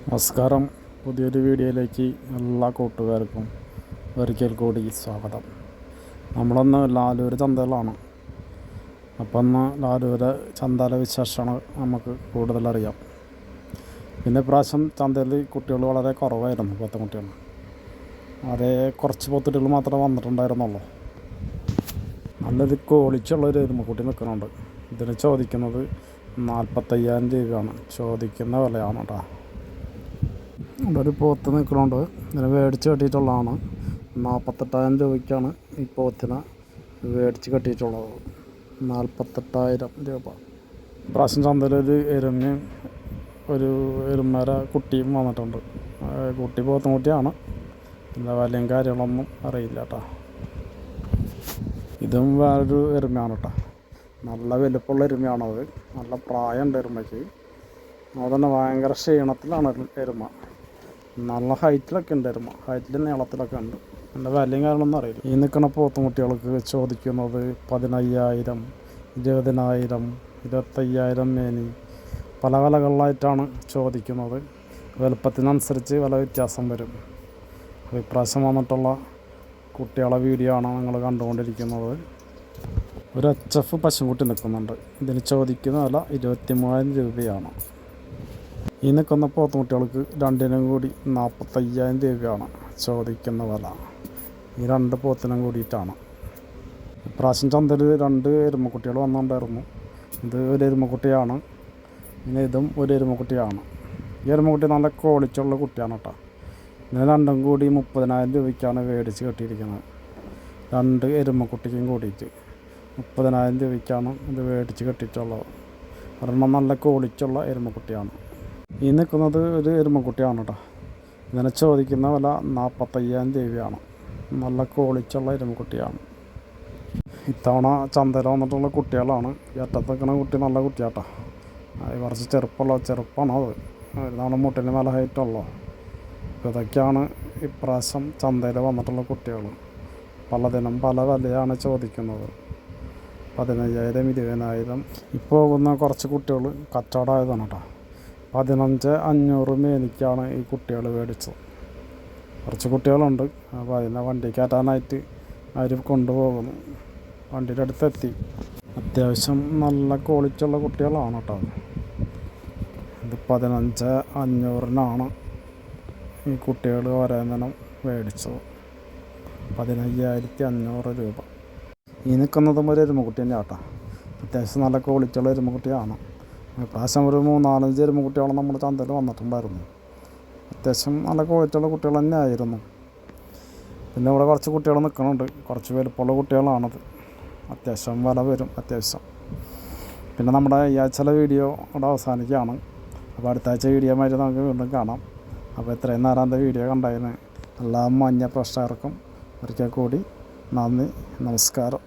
നമസ്കാരം. പുതിയൊരു വീഡിയോയിലേക്ക് എല്ലാ കൂട്ടുകാർക്കും ഒരിക്കൽ കൂടി സ്വാഗതം. നമ്മളൊന്ന് ലാലൂർ ചന്തയിലാണ്. അപ്പം ഒന്ന് ലാലൂർ ചന്തയിലെ വിശേഷമാണ് നമുക്ക് കൂടുതലറിയാം. പിന്നെ ഇപ്രാവശ്യം ചന്തയിൽ കുട്ടികൾ വളരെ കുറവായിരുന്നു. പോത്തുകുട്ടികൾ അതേ കുറച്ച് പോത്തുകുട്ടികൾ മാത്രമേ വന്നിട്ടുണ്ടായിരുന്നുള്ളൂ. നല്ലൊരു ക്വാളിറ്റിയുള്ളൊരു എരുമക്കുട്ടി നിൽക്കുന്നുണ്ട്. ഇതിന് ചോദിക്കുന്നത് 45,000 രൂപയാണ് ചോദിക്കുന്ന വിലയാണ് കേട്ടോ. ഒരു പോത്ത് നിൽക്കുന്നുണ്ട്. ഇതിന് മേടിച്ച് കെട്ടിയിട്ടുള്ളതാണ്. 48,000 രൂപയ്ക്കാണ് ഈ പോത്തിനെ മേടിച്ച് കെട്ടിയിട്ടുള്ളത്. 48,000 രൂപ. പ്രാവശ്യം ചന്തയിലൊരു എരുമയും ഒരു എരുമര കുട്ടിയും വന്നിട്ടുണ്ട്. കുട്ടി പോത്തുകുട്ടിയാണ്. പിന്നെ വലിയ കാര്യങ്ങളൊന്നും അറിയില്ല കേട്ടോ. ഇതും വേറൊരു എരുമയാണ് കേട്ടോ. നല്ല വലുപ്പമുള്ള എരുമയാണത്. നല്ല പ്രായമുണ്ട് എരുമയ്ക്ക്. അതുതന്നെ ഭയങ്കര ക്ഷീണത്തിലാണ് എരുമ. നല്ല ഹൈറ്റിലൊക്കെ ഉണ്ട് എരുമ. ഹൈറ്റിൽ നീളത്തിലൊക്കെ ഉണ്ട്. എൻ്റെ വിലയും കാര്യങ്ങളൊന്നും അറിയില്ല. ഈ നിൽക്കുന്ന പോത്തുകുട്ടികൾക്ക് ചോദിക്കുന്നത് 15,000, 20,000, 25,000 മേനി പല വിലകളിലായിട്ടാണ് ചോദിക്കുന്നത്. വലുപ്പത്തിനനുസരിച്ച് വില വ്യത്യാസം വരും. ഇപ്രാവശ്യം വന്നിട്ടുള്ള കുട്ടികളെ വീഡിയോ ആണ് നിങ്ങൾ കണ്ടുകൊണ്ടിരിക്കുന്നത്. ഒരു HF പശുക്കുട്ടി നിൽക്കുന്നുണ്ട്. ഇതിന് ചോദിക്കുന്ന വില 23,000 രൂപയാണ്. ഈ നിൽക്കുന്ന പോത്തുകുട്ടികൾക്ക് രണ്ടിനും കൂടി 45,000 രൂപയാണ് ചോദിക്കുന്ന വില. ഈ രണ്ട് പോത്തിനും കൂടിയിട്ടാണ്. ഇപ്രാവശ്യം ചന്തയിൽ 2 എരുമക്കുട്ടികൾ വന്നിട്ടുണ്ടായിരുന്നു. ഇത് ഒരു എരുമക്കുട്ടിയാണ്. പിന്നെ ഇതും ഒരു എരുമക്കുട്ടിയാണ്. ഈ എരുമക്കുട്ടി നല്ല ക്വാളിറ്റിയുള്ള കുട്ടിയാണ് കേട്ടോ. ഇതിന് രണ്ടും കൂടി 30,000 രൂപയ്ക്കാണ് മേടിച്ച് കെട്ടിയിരിക്കുന്നത്. 2 എരുമക്കുട്ടിക്കും കൂടിയിട്ട് 30,000 രൂപയ്ക്കാണ് ഇത് മേടിച്ച് കെട്ടിയിട്ടുള്ളത്. ഒരെണ്ണം നല്ല ക്വാളിറ്റിയുള്ള എരുമക്കുട്ടിയാണ്. ഈ നിൽക്കുന്നത് ഒരു എരുമക്കുട്ടിയാണ് കേട്ടോ. ഇതിനെ ചോദിക്കുന്ന വില 45,000 രൂപയാണ്. നല്ല ക്വാളിറ്റിയുള്ള എരുമക്കുട്ടിയാണ്. ഇത്തവണ ചന്തയിൽ വന്നിട്ടുള്ള കുട്ടികളാണ്. ഈ അറ്റത്ത് നിൽക്കുന്ന കുട്ടി നല്ല കുട്ടിയാട്ടോ. കുറച്ച് ചെറുപ്പമാണ് അത്. ഇതാണ് മുട്ടിന് നല്ല ഹൈറ്റുള്ളൂ. ഇതൊക്കെയാണ് ഇപ്രാവശ്യം ചന്തയിൽ വന്നിട്ടുള്ള കുട്ടികൾ. പലതിനും പല വിലയാണ് ചോദിക്കുന്നത്. 15,000, 20,000. ഇപ്പോൾ പോകുന്ന കുറച്ച് കുട്ടികൾ കച്ചവടമായതാണ് കേട്ടോ. 15,500 മേനിക്കാണ് ഈ കുട്ടികൾ മേടിച്ചത്. കുറച്ച് കുട്ടികളുണ്ട്. അപ്പോൾ അതിനെ വണ്ടി കയറ്റാനായിട്ട് അവർ കൊണ്ടുപോകുന്നു. വണ്ടിയുടെ അടുത്തെത്തി. അത്യാവശ്യം നല്ല ക്വാളിറ്റിയുള്ള കുട്ടികളാണ് കേട്ടോ. ഇത് 15,500-നാണ് ഈ കുട്ടികൾ ഓരോന്നിനും മേടിച്ചത്. 15,500 രൂപ. ഈ നിൽക്കുന്നതും ഒരു എരുമക്കുട്ടി തന്നെയാണ് കേട്ടോ. അത്യാവശ്യം നല്ല ക്വാളിറ്റിയുള്ള എരുമക്കുട്ടിയാണ്. പ്രാവശ്യം ഒരു 3-4 എരുമക്കുട്ടികളും നമ്മുടെ ചന്തയിൽ വന്നിട്ടുണ്ടായിരുന്നു. അത്യാവശ്യം നല്ല ക്വാളിറ്റിയുള്ള കുട്ടികൾ തന്നെ ആയിരുന്നു. പിന്നെ ഇവിടെ കുറച്ച് കുട്ടികൾ നിൽക്കുന്നുണ്ട്. കുറച്ച് വലുപ്പമുള്ള കുട്ടികളാണത്. അത്യാവശ്യം വില വരും അത്യാവശ്യം. പിന്നെ നമ്മുടെ ഈ ആഴ്ചയിലെ വീഡിയോ ഇവിടെ അവസാനിക്കുകയാണ്. അപ്പോൾ അടുത്ത ആഴ്ച വീഡിയോ ആയിട്ട് നമുക്ക് വീണ്ടും കാണാം. അപ്പോൾ ഇത്രയും നേരം എൻ്റെ വീഡിയോ കണ്ടതിന് എല്ലാ മാന്യ പ്രേക്ഷകർക്കും ഒരിക്കൽ കൂടി നന്ദി, നമസ്കാരം.